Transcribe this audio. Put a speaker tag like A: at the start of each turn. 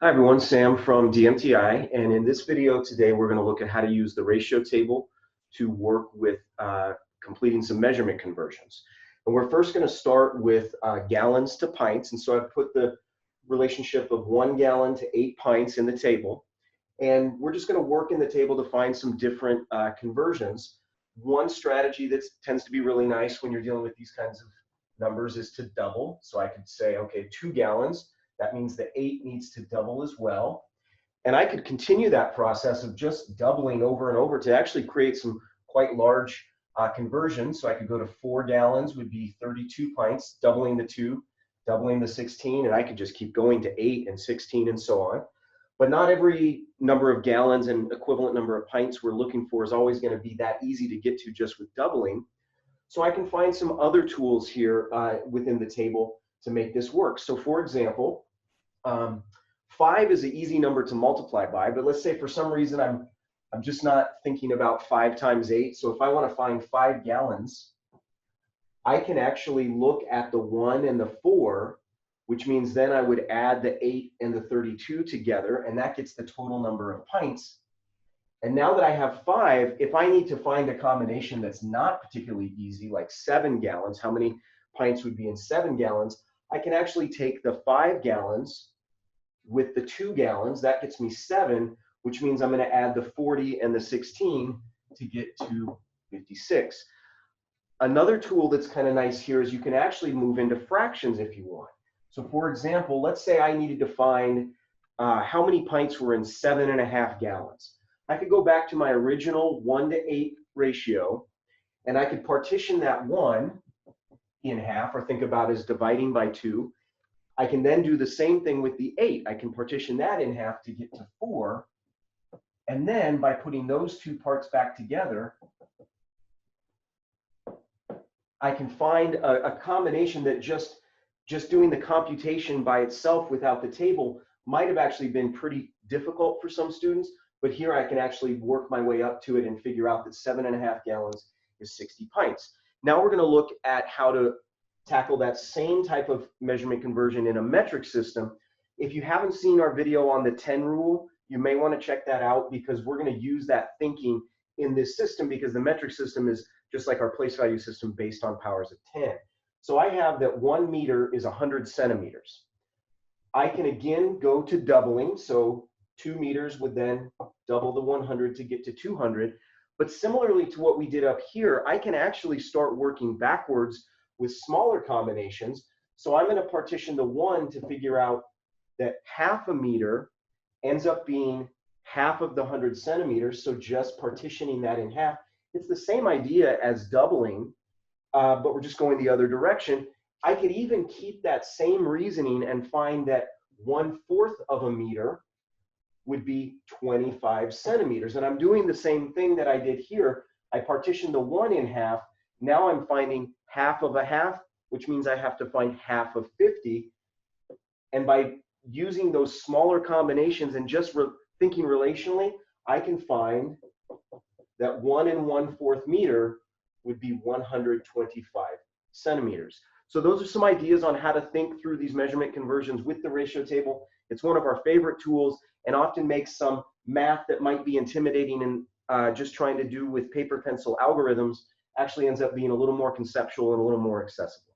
A: Hi everyone, Sam from DMTI, and in this video today we're going to look at how to use the ratio table to work with completing some measurement conversions. And we're first going to start with gallons to pints, and so I've put the relationship of 1 gallon to 8 pints in the table, and we're just going to work in the table to find some different conversions. One strategy that tends to be really nice when you're dealing with these kinds of numbers is to double. So I could say, okay, 2 gallons. That means the 8 needs to double as well. And I could continue that process of just doubling over and over to actually create some quite large conversions. So I could go to 4 gallons would be 32 pints, doubling the 2, doubling the 16, and I could just keep going to 8 and 16 and so on. But not every number of gallons and equivalent number of pints we're looking for is always going to be that easy to get to just with doubling. So I can find some other tools here within the table to make this work. So for example, 5 is an easy number to multiply by, but let's say for some reason I'm just not thinking about 5 times 8. So if I want to find 5 gallons, I can actually look at the 1 and the 4, which means then I would add the 8 and the 32 together, and that gets the total number of pints. And now that I have 5, if I need to find a combination that's not particularly easy, like 7 gallons, how many pints would be in 7 gallons, I can actually take the 5 gallons with the 2 gallons, that gets me 7, which means I'm going to add the 40 and the 16 to get to 56. Another tool that's kind of nice here is you can actually move into fractions if you want. So for example, let's say I needed to find how many pints were in 7.5 gallons. I could go back to my original 1 to 8 ratio, and I could partition that 1 in half, or think about as dividing by 2. I can then do the same thing with the 8. I can partition that in half to get to 4. And then by putting those two parts back together, I can find a combination that just doing the computation by itself without the table might have actually been pretty difficult for some students. But here I can actually work my way up to it and figure out that 7.5 gallons is 60 pints. Now we're going to look at how to tackle that same type of measurement conversion in a metric system. If you haven't seen our video on the 10 rule, you may want to check that out, because we're going to use that thinking in this system, because the metric system is just like our place value system based on powers of 10. So I have that 1 meter is 100 centimeters. I can again go to doubling, so 2 meters would then double the 100 to get to 200. But similarly to what we did up here, I can actually start working backwards with smaller combinations. So I'm going to partition the 1 to figure out that half a meter ends up being half of the 100 centimeters. So just partitioning that in half, it's the same idea as doubling, but we're just going the other direction. I could even keep that same reasoning and find that 1/4 of a meter would be 25 centimeters. And I'm doing the same thing that I did here. I partitioned the 1 in half. Now I'm finding half of a half, which means I have to find half of 50. And by using those smaller combinations and just thinking relationally, I can find that 1 and 1/4 meter would be 125 centimeters. So those are some ideas on how to think through these measurement conversions with the ratio table. It's one of our favorite tools, and often makes some math that might be intimidating and just trying to do with paper pencil algorithms actually ends up being a little more conceptual and a little more accessible.